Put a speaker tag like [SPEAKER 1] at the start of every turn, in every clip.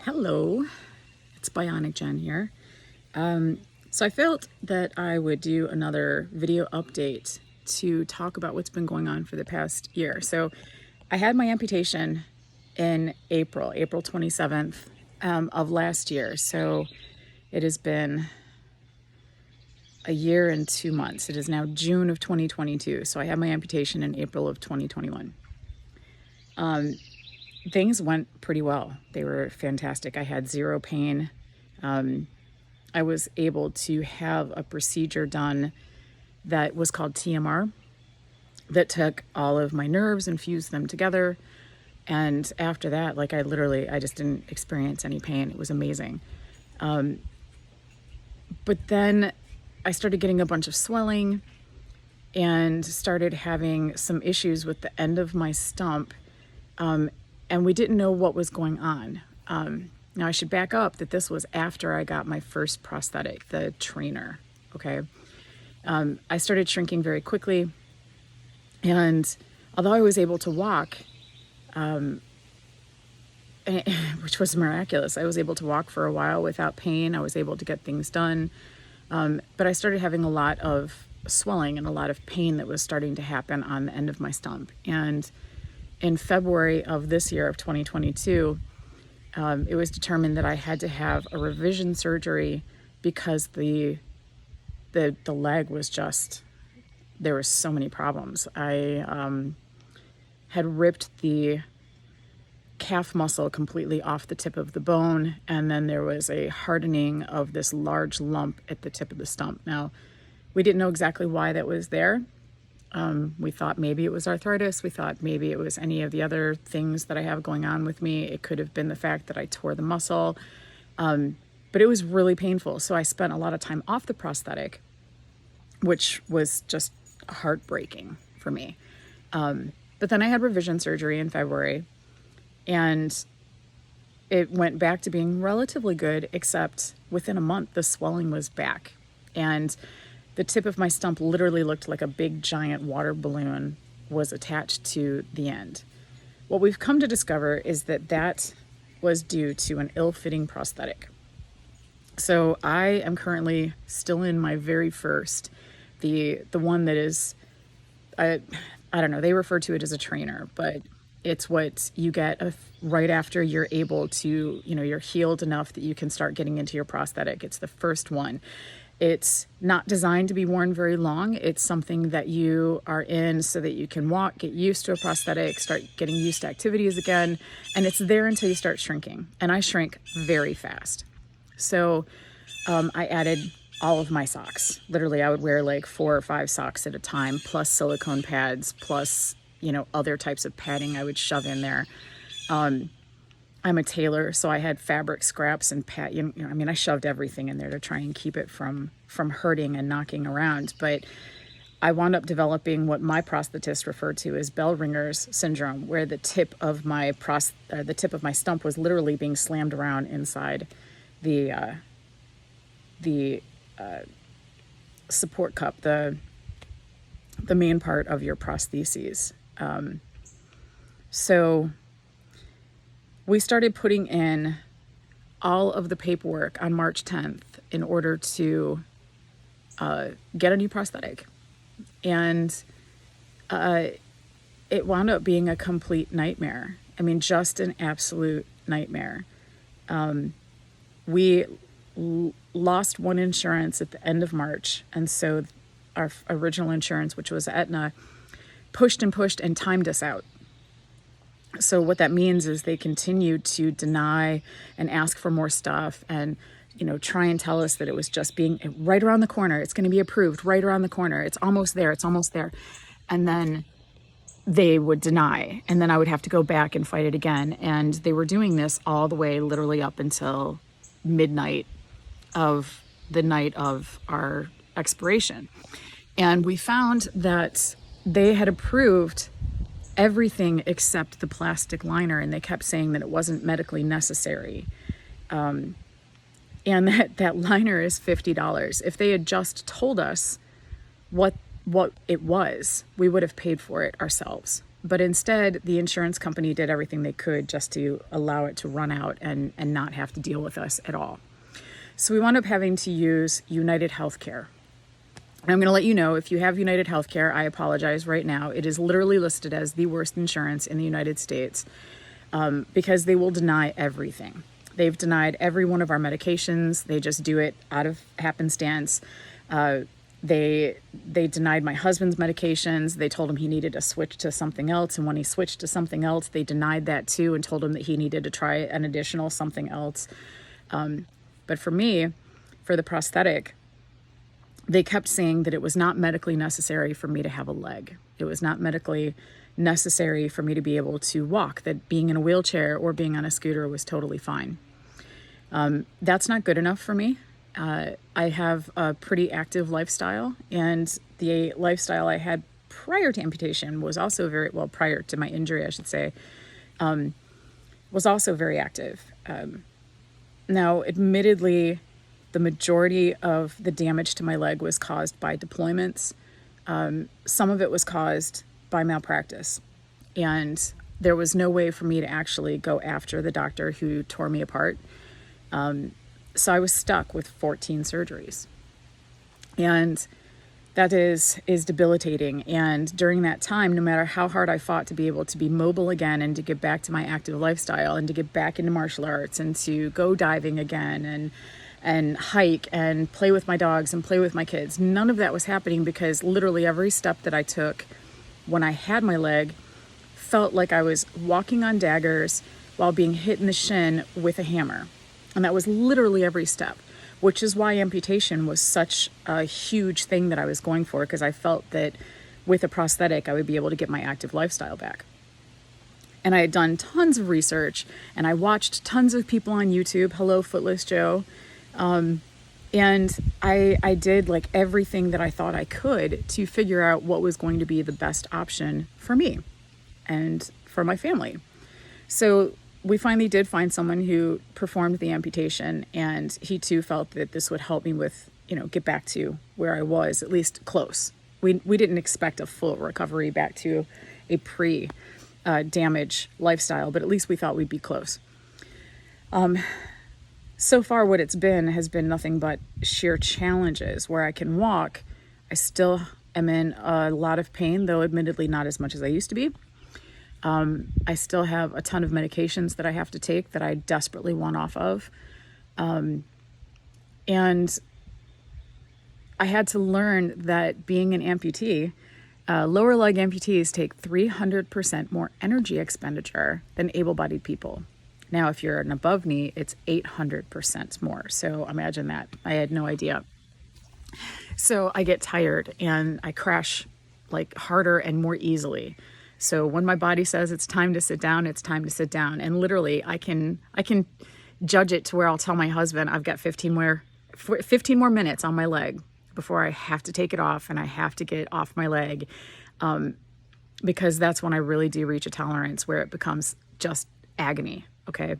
[SPEAKER 1] Hello, it's Bionic Jen here. So I felt that I would do another video update to talk about what's been going on for the past year. So I had my amputation in April 27th of last year. So it has been a year and 2 months. It is now June of 2022. So I had my amputation in April of 2021. Things went pretty well. They were fantastic. I had zero pain. I was able to have a procedure done that was called TMR that took all of my nerves and fused them together. And after that, I just didn't experience any pain. It was amazing. But then I started getting a bunch of swelling and started having some issues with the end of my stump. And we didn't know what was going on. Now I should back up that this was after I got my first prosthetic, the trainer, okay? I started shrinking very quickly, and although I was able to walk, which was miraculous, I was able to walk for a while without pain. I was able to get things done, but I started having a lot of swelling and a lot of pain that was starting to happen on the end of my stump. And in February of this year of 2022, it was determined that I had to have a revision surgery because the leg was just, there were so many problems. I had ripped the calf muscle completely off the tip of the bone, and then there was a hardening of this large lump at the tip of the stump. Now, we didn't know exactly why that was there. We thought maybe it was arthritis. We thought maybe it was any of the other things that I have going on with me. It could have been the fact that I tore the muscle. But it was really painful. So I spent a lot of time off the prosthetic, which was just heartbreaking for me. But then I had revision surgery in February, and it went back to being relatively good, except within a month, the swelling was back. And the tip of my stump literally looked like a big giant water balloon was attached to the end. What we've come to discover is that that was due to an ill-fitting prosthetic. So I am currently still in my very first, the one that is, I don't know, they refer to it as a trainer, but it's what you get right after you're able to, you're healed enough that you can start getting into your prosthetic. It's the first one. It's not designed to be worn very long. It's something that you are in so that you can walk, get used to a prosthetic, start getting used to activities again, and it's there until you start shrinking. And I shrink very fast. So I added all of my socks. Literally, I would wear like 4 or 5 socks at a time, plus silicone pads, plus, other types of padding I would shove in there. I'm a tailor, so I had fabric scraps and I shoved everything in there to try and keep it from hurting and knocking around. But I wound up developing what my prosthetist referred to as bell ringers syndrome, where the tip of my stump was literally being slammed around inside the support cup, the main part of your prostheses. So we started putting in all of the paperwork on March 10th in order to get a new prosthetic. And it wound up being a complete nightmare. Just an absolute nightmare. We lost one insurance at the end of March. And so our original insurance, which was Aetna, pushed and timed us out. So what that means is they continued to deny and ask for more stuff and, try and tell us that it was just being right around the corner. It's going to be approved right around the corner. It's almost there. It's almost there. And then they would deny. And then I would have to go back and fight it again. And they were doing this all the way literally up until midnight of the night of our expiration. And we found that they had approved everything except the plastic liner, and they kept saying that it wasn't medically necessary. And that liner is $50. If they had just told us what it was, we would have paid for it ourselves. But instead, the insurance company did everything they could just to allow it to run out and not have to deal with us at all. So we wound up having to use United Healthcare. And I'm going to let you know, if you have United Healthcare, I apologize right now. It is literally listed as the worst insurance in the United States because they will deny everything. They've denied every one of our medications. They just do it out of happenstance. They denied my husband's medications. They told him he needed to switch to something else. And when he switched to something else, they denied that too and told him that he needed to try an additional something else. But for me, for the prosthetic, they kept saying that it was not medically necessary for me to have a leg. It was not medically necessary for me to be able to walk, that being in a wheelchair or being on a scooter was totally fine. That's not good enough for me. I have a pretty active lifestyle, and the lifestyle I had prior to amputation was also prior to my injury, I should say, was also very active. Now, admittedly, the majority of the damage to my leg was caused by deployments. Some of it was caused by malpractice, and there was no way for me to actually go after the doctor who tore me apart. So I was stuck with 14 surgeries, and that is debilitating. And during that time, no matter how hard I fought to be able to be mobile again and to get back to my active lifestyle and to get back into martial arts and to go diving again and hike and play with my dogs and play with my kids, none of that was happening because literally every step that I took when I had my leg felt like I was walking on daggers while being hit in the shin with a hammer. And that was literally every step, which is why amputation was such a huge thing that I was going for, because I felt that with a prosthetic, I would be able to get my active lifestyle back. And I had done tons of research, and I watched tons of people on YouTube. Hello, Footless Joe. And I did like everything that I thought I could to figure out what was going to be the best option for me and for my family. So we finally did find someone who performed the amputation, and he too felt that this would help me with, get back to where I was, at least close. We didn't expect a full recovery back to a pre-damage lifestyle, but at least we thought we'd be close. So far what it's been has been nothing but sheer challenges. Where I can walk, I still am in a lot of pain, though admittedly not as much as I used to be. I still have a ton of medications that I have to take that I desperately want off of. And I had to learn that being an amputee, lower leg amputees take 300% more energy expenditure than able-bodied people. Now, if you're an above knee, it's 800% more. So imagine that. I had no idea. So I get tired and I crash like harder and more easily. So when my body says it's time to sit down, it's time to sit down. And literally I can judge it to where I'll tell my husband I've got 15 more minutes on my leg before I have to take it off and I have to get off my leg. Because that's when I really do reach a tolerance where it becomes just agony. Okay.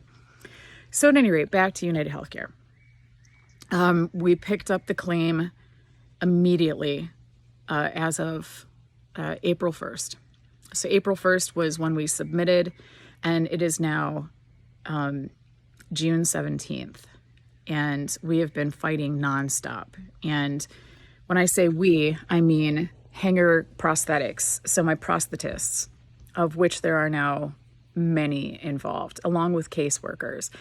[SPEAKER 1] So at any rate, back to United Healthcare. We picked up the claim immediately as of April 1st. So April 1st was when we submitted, and it is now June 17th. And we have been fighting nonstop. And when I say we, I mean Hanger Prosthetics. So my prosthetists, of which there are now many involved, along with caseworkers.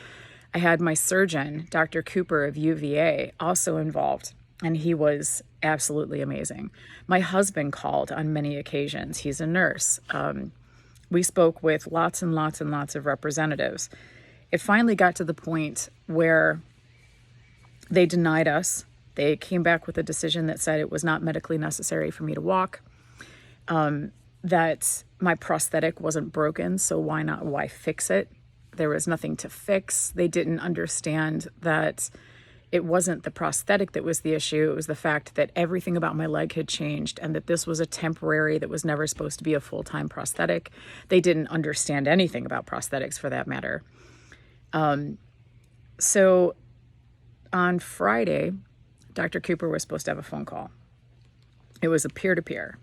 [SPEAKER 1] I had my surgeon, Dr. Cooper of UVA, also involved, and he was absolutely amazing. My husband called on many occasions. He's a nurse. We spoke with lots and lots and lots of representatives. It finally got to the point where they denied us. They came back with a decision that said it was not medically necessary for me to walk, that my prosthetic wasn't broken, so why fix it? There was nothing to fix. They didn't understand that it wasn't the prosthetic that was the issue. It was the fact that everything about my leg had changed and that this was a temporary, that was never supposed to be a full-time prosthetic. They didn't understand anything about prosthetics for that matter. So on Friday, Dr. Cooper was supposed to have a phone call. It was a peer-to-peer.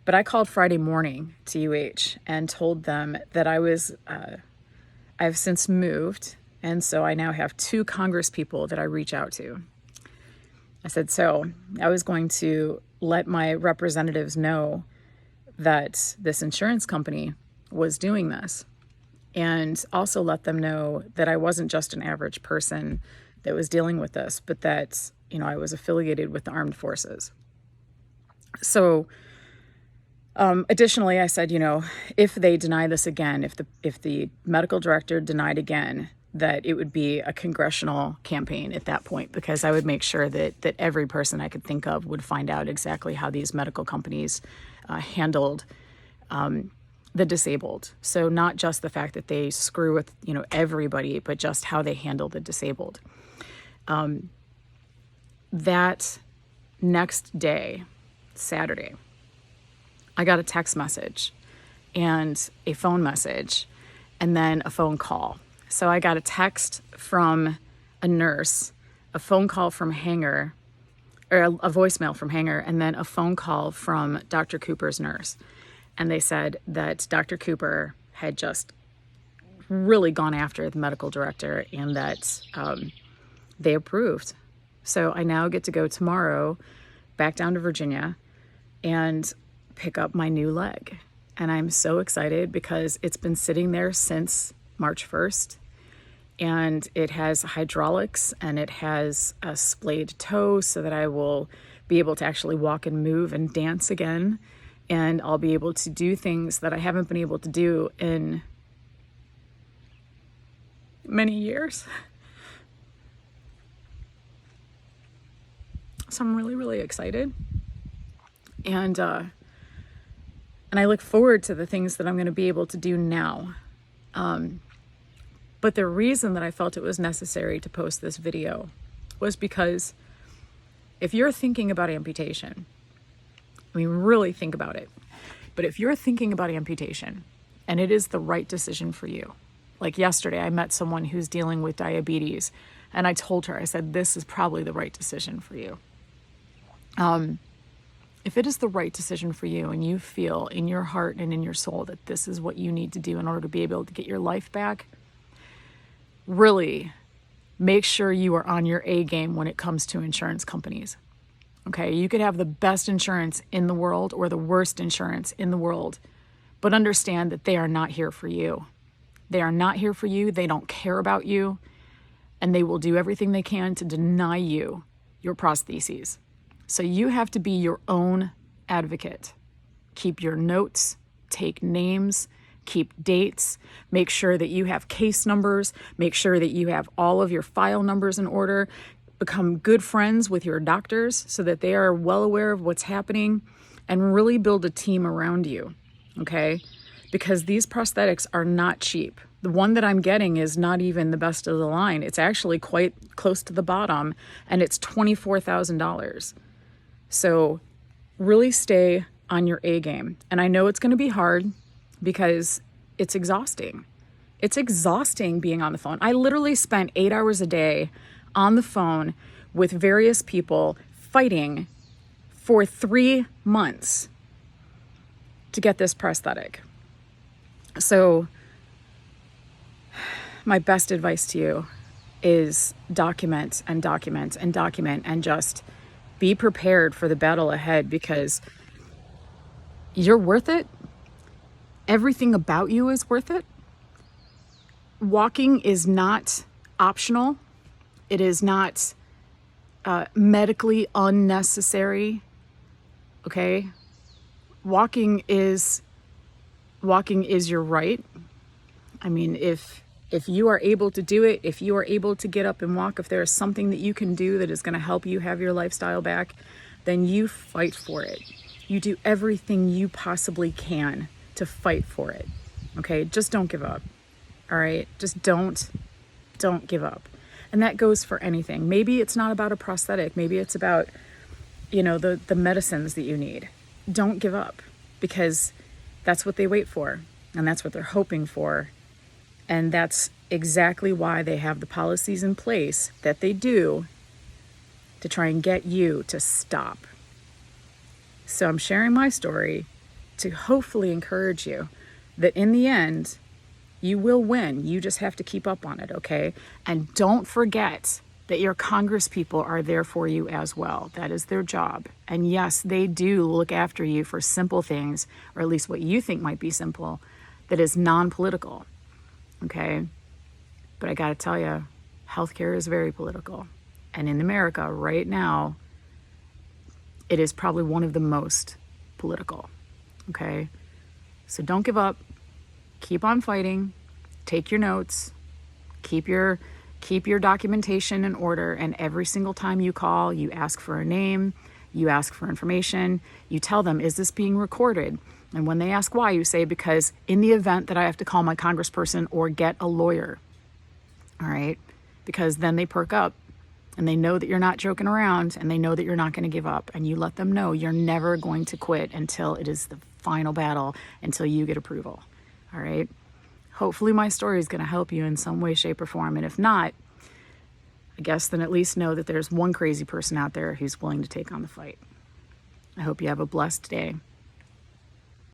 [SPEAKER 1] But I called Friday morning to UH and told them that I've since moved, and so I now have 2 Congress people that I reach out to. I said, so I was going to let my representatives know that this insurance company was doing this, and also let them know that I wasn't just an average person that was dealing with this, but that, I was affiliated with the armed forces. So additionally, I said, if they deny this again, if the medical director denied again, that it would be a congressional campaign at that point, because I would make sure that every person I could think of would find out exactly how these medical companies handled the disabled. So not just the fact that they screw with, everybody, but just how they handle the disabled. That next day, Saturday, I got a text message and a phone message and then a phone call. So I got a text from a nurse, a phone call from Hanger, or a voicemail from Hanger, and then a phone call from Dr. Cooper's nurse. And they said that Dr. Cooper had just really gone after the medical director and that they approved. So I now get to go tomorrow back down to Virginia and pick up my new leg. And I'm so excited because it's been sitting there since March 1st. And it has hydraulics and it has a splayed toe so that I will be able to actually walk and move and dance again. And I'll be able to do things that I haven't been able to do in many years. So I'm really, really excited. And I look forward to the things that I'm going to be able to do now. But the reason that I felt it was necessary to post this video was because if you're thinking about amputation, really think about it. But if you're thinking about amputation and it is the right decision for you, like yesterday, I met someone who's dealing with diabetes and I told her, I said, this is probably the right decision for you. If it is the right decision for you and you feel in your heart and in your soul that this is what you need to do in order to be able to get your life back, really make sure you are on your A game when it comes to insurance companies. Okay, you could have the best insurance in the world or the worst insurance in the world, but understand that they are not here for you. They are not here for you. They don't care about you, and they will do everything they can to deny you your prostheses. So you have to be your own advocate. Keep your notes, take names, keep dates, make sure that you have case numbers, make sure that you have all of your file numbers in order, become good friends with your doctors so that they are well aware of what's happening, and really build a team around you, okay? Because these prosthetics are not cheap. The one that I'm getting is not even the best of the line. It's actually quite close to the bottom, and it's $24,000. So really stay on your A game. And I know it's going to be hard because it's exhausting. It's exhausting being on the phone. I literally spent 8 hours a day on the phone with various people fighting for 3 months to get this prosthetic. So my best advice to you is document and document and document and just be prepared for the battle ahead, because you're worth it. Everything about you is worth it. Walking is not optional. It is not medically unnecessary. Okay? Walking is your right. I mean, if you are able to do it, if you are able to get up and walk, if there is something that you can do that is going to help you have your lifestyle back, then you fight for it. You do everything you possibly can to fight for it. Okay? Just don't give up. All right? Just don't give up. And that goes for anything. Maybe it's not about a prosthetic. Maybe it's about, the medicines that you need. Don't give up, because that's what they wait for, and that's what they're hoping for. And that's exactly why they have the policies in place that they do to try and get you to stop. So I'm sharing my story to hopefully encourage you that in the end, you will win. You just have to keep up on it, okay? And don't forget that your Congress people are there for you as well. That is their job. And yes, they do look after you for simple things, or at least what you think might be simple, that is non-political, okay? But I gotta tell you, healthcare is very political. And in America right now, it is probably one of the most political, okay? So don't give up. Keep on fighting. Take your notes. Keep your documentation in order. And every single time you call, you ask for a name, you ask for information, you tell them, is this being recorded? And when they ask why, you say, because in the event that I have to call my congressperson or get a lawyer, all right? Because then they perk up and they know that you're not joking around and they know that you're not going to give up. And you let them know you're never going to quit until it is the final battle, until you get approval. All right. Hopefully my story is going to help you in some way, shape, or form. And if not, I guess then at least know that there's one crazy person out there who's willing to take on the fight. I hope you have a blessed day.